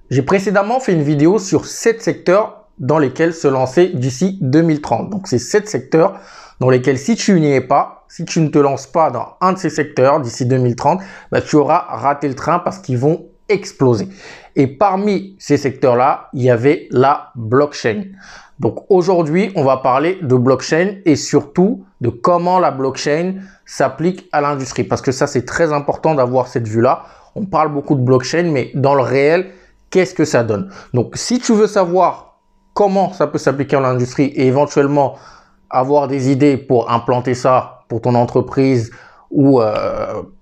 J'ai précédemment fait une vidéo sur 7 secteurs dans lesquels se lancer d'ici 2030. Donc, c'est 7 secteurs dans lesquels si tu n'y es pas, si tu ne te lances pas dans un de ces secteurs d'ici 2030, bah, tu auras raté le train parce qu'ils vont exploser. Et parmi ces secteurs-là, il y avait la blockchain. Donc aujourd'hui, on va parler de blockchain et surtout de comment la blockchain s'applique à l'industrie. Parce que ça, c'est très important d'avoir cette vue-là. On parle beaucoup de blockchain, mais dans le réel, qu'est-ce que ça donne? Donc, si tu veux savoir comment ça peut s'appliquer à l'industrie et éventuellement avoir des idées pour implanter ça pour ton entreprise ou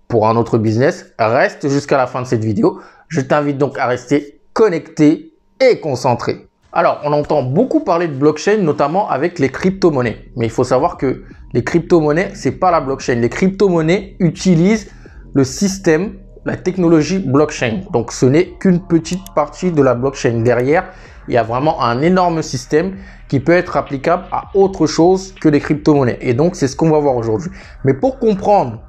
pour un autre business, reste jusqu'à la fin de cette vidéo. Je t'invite donc à rester connecté et concentré. Alors, on entend beaucoup parler de blockchain, notamment avec les crypto-monnaies. Mais il faut savoir que les crypto-monnaies, c'est pas la blockchain. Les crypto-monnaies utilisent le système, la technologie blockchain. Donc, ce n'est qu'une petite partie de la blockchain. Derrière, il y a vraiment un énorme système qui peut être applicable à autre chose que les crypto-monnaies. Et donc, c'est ce qu'on va voir aujourd'hui. Mais pour comprendre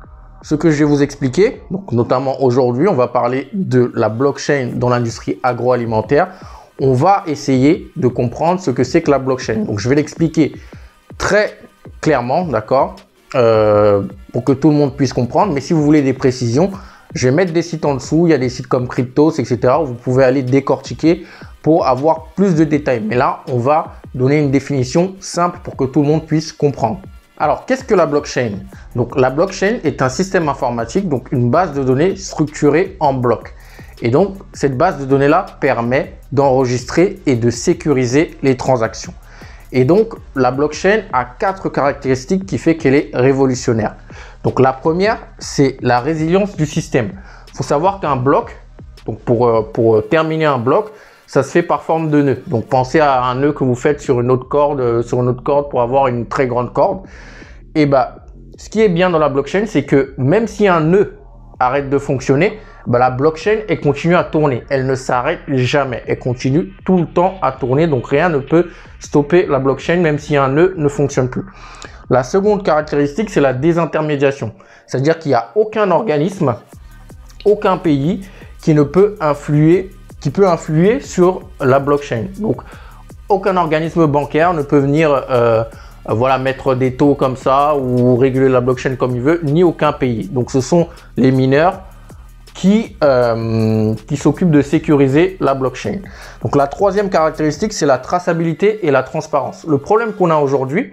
ce que je vais vous expliquer, donc notamment aujourd'hui, on va parler de la blockchain dans l'industrie agroalimentaire. On va essayer de comprendre ce que c'est que la blockchain. Donc, je vais l'expliquer très clairement, d'accord, pour que tout le monde puisse comprendre. Mais si vous voulez des précisions, je vais mettre des sites en dessous. Il y a des sites comme Cryptos, etc. où vous pouvez aller décortiquer pour avoir plus de détails. Mais là, on va donner une définition simple pour que tout le monde puisse comprendre. Alors, qu'est-ce que la blockchain? Donc, la blockchain est un système informatique, donc une base de données structurée en blocs. Et donc, cette base de données-là permet d'enregistrer et de sécuriser les transactions. Et donc, la blockchain a 4 caractéristiques qui fait qu'elle est révolutionnaire. Donc, la première, c'est la résilience du système. Il faut savoir qu'un bloc, donc pour terminer un bloc, ça se fait par forme de nœud. Donc, pensez à un nœud que vous faites sur une autre corde pour avoir une très grande corde. Et bah, ce qui est bien dans la blockchain, c'est que même si un nœud arrête de fonctionner, bah, la blockchain, elle continue à tourner. Elle ne s'arrête jamais. Elle continue tout le temps à tourner. Donc, rien ne peut stopper la blockchain, même si un nœud ne fonctionne plus. La seconde caractéristique, c'est la désintermédiation. C'est-à-dire qu'il n'y a aucun organisme, aucun pays qui peut influer sur la blockchain. Donc, aucun organisme bancaire ne peut venir mettre des taux comme ça ou réguler la blockchain comme il veut, ni aucun pays. Donc, ce sont les mineurs qui s'occupent de sécuriser la blockchain. Donc, la troisième caractéristique, c'est la traçabilité et la transparence. Le problème qu'on a aujourd'hui,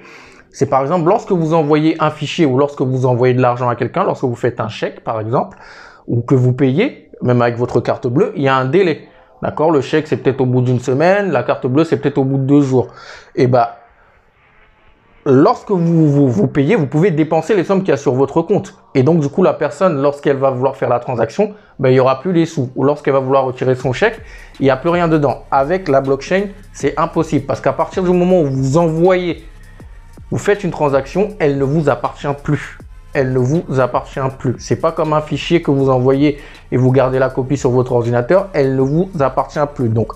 c'est par exemple lorsque vous envoyez un fichier ou lorsque vous envoyez de l'argent à quelqu'un, lorsque vous faites un chèque par exemple, ou que vous payez, même avec votre carte bleue, il y a un délai. D'accord? Le chèque, c'est peut-être au bout d'une semaine, la carte bleue, c'est peut-être au bout de 2 jours. Et bah, lorsque vous payez, vous pouvez dépenser les sommes qu'il y a sur votre compte. Et donc, du coup, la personne, lorsqu'elle va vouloir faire la transaction, ben, il n'y aura plus les sous. Ou lorsqu'elle va vouloir retirer son chèque, il n'y a plus rien dedans. Avec la blockchain, c'est impossible. Parce qu'à partir du moment où vous envoyez, vous faites une transaction, elle ne vous appartient plus. Elle ne vous appartient plus. C'est pas comme un fichier que vous envoyez et vous gardez la copie sur votre ordinateur. Elle ne vous appartient plus. Donc,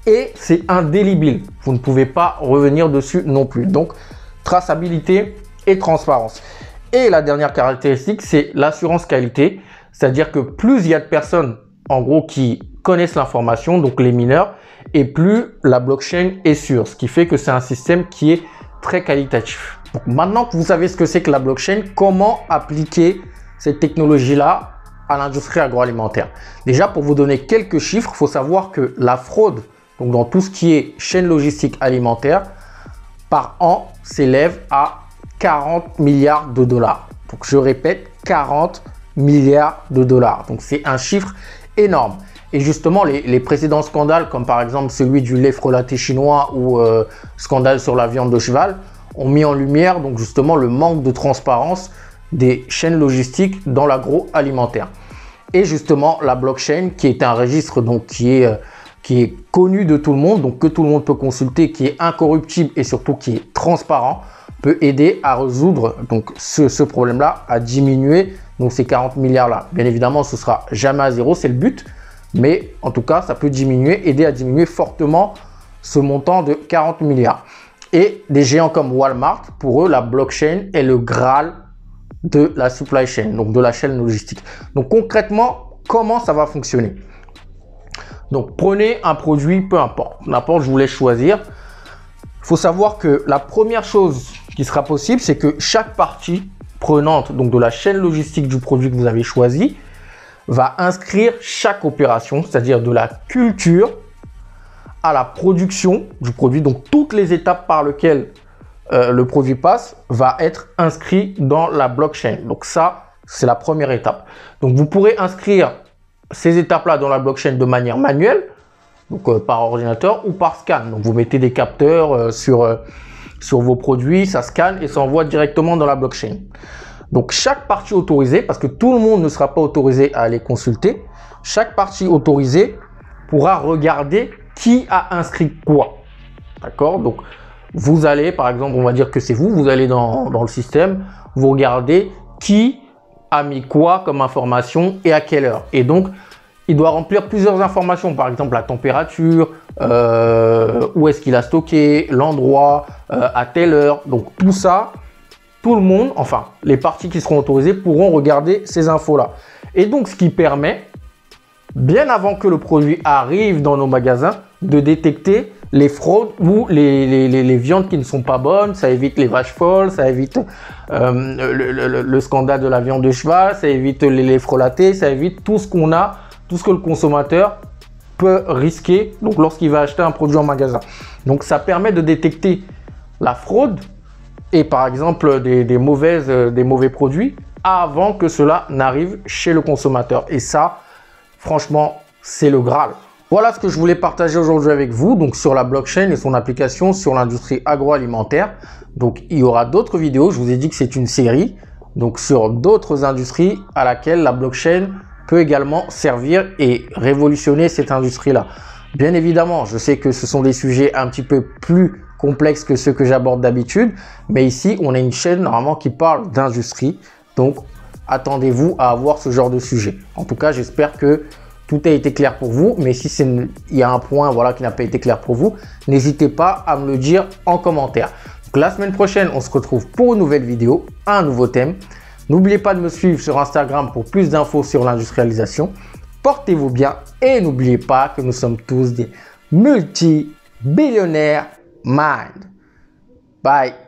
et c'est indélébile. Vous ne pouvez pas revenir dessus non plus. Donc, traçabilité et transparence. Et la dernière caractéristique, c'est l'assurance qualité. C'est-à-dire que plus il y a de personnes, en gros, qui connaissent l'information, donc les mineurs, et plus la blockchain est sûre. Ce qui fait que c'est un système qui est très qualitatif. Donc, maintenant que vous savez ce que c'est que la blockchain, comment appliquer cette technologie-là à l'industrie agroalimentaire? Déjà, pour vous donner quelques chiffres, il faut savoir que la fraude, donc dans tout ce qui est chaîne logistique alimentaire, par an s'élève à 40 milliards de dollars. Donc, je répète, 40 milliards de dollars. Donc, c'est un chiffre énorme. Et justement, les précédents scandales, comme par exemple celui du lait frelaté chinois ou scandale sur la viande de cheval, ont mis en lumière donc justement le manque de transparence des chaînes logistiques dans l'agroalimentaire. Et justement, la blockchain, qui est un registre donc qui est connu de tout le monde, donc que tout le monde peut consulter, qui est incorruptible et surtout qui est transparent, peut aider à résoudre donc ce problème-là, à diminuer donc ces 40 milliards-là. Bien évidemment, ce sera jamais à zéro, c'est le but, mais en tout cas, ça peut diminuer, aider à diminuer fortement ce montant de 40 milliards. Et des géants comme Walmart, pour eux, la blockchain est le Graal de la supply chain, donc de la chaîne logistique. Donc concrètement, comment ça va fonctionner? Donc, prenez un produit, peu importe, n'importe, je vous laisse choisir. Il faut savoir que la première chose qui sera possible, c'est que chaque partie prenante donc de la chaîne logistique du produit que vous avez choisi va inscrire chaque opération, c'est-à-dire de la culture à la production du produit. Donc, toutes les étapes par lesquelles le produit passe va être inscrit dans la blockchain. Donc, ça, c'est la première étape. Donc, vous pourrez inscrire ces étapes-là dans la blockchain de manière manuelle, donc par ordinateur ou par scan. Donc, vous mettez des capteurs sur vos produits, ça scanne et ça envoie directement dans la blockchain. Donc, chaque partie autorisée, parce que tout le monde ne sera pas autorisé à aller consulter, chaque partie autorisée pourra regarder qui a inscrit quoi. D'accord? Donc, vous allez, par exemple, on va dire que c'est vous, vous allez dans le système, vous regardez qui a mis quoi comme information et à quelle heure. Et donc, il doit remplir plusieurs informations, par exemple la température, où est-ce qu'il a stocké, l'endroit, à telle heure. Donc, tout ça, tout le monde, enfin, les parties qui seront autorisées pourront regarder ces infos-là. Et donc, ce qui permet, bien avant que le produit arrive dans nos magasins, de détecter les fraudes ou les viandes qui ne sont pas bonnes. Ça évite les vaches folles, ça évite le scandale de la viande de cheval, ça évite les frelatés, ça évite tout ce qu'on a, tout ce que le consommateur peut risquer donc lorsqu'il va acheter un produit en magasin. Donc, ça permet de détecter la fraude et par exemple des mauvais produits avant que cela n'arrive chez le consommateur. Et ça, franchement, c'est le Graal. Voilà ce que je voulais partager aujourd'hui avec vous, donc sur la blockchain et son application sur l'industrie agroalimentaire. Donc, il y aura d'autres vidéos. Je vous ai dit que c'est une série, donc sur d'autres industries à laquelle la blockchain peut également servir et révolutionner cette industrie-là. Bien évidemment, je sais que ce sont des sujets un petit peu plus complexes que ceux que j'aborde d'habitude, mais ici, on a une chaîne normalement qui parle d'industrie. Donc, attendez-vous à avoir ce genre de sujet. En tout cas, j'espère que tout a été clair pour vous, mais si il y a un point voilà, qui n'a pas été clair pour vous, n'hésitez pas à me le dire en commentaire. Donc, la semaine prochaine, on se retrouve pour une nouvelle vidéo, un nouveau thème. N'oubliez pas de me suivre sur Instagram pour plus d'infos sur l'industrialisation. Portez-vous bien et n'oubliez pas que nous sommes tous des multi-billionnaires mind. Bye.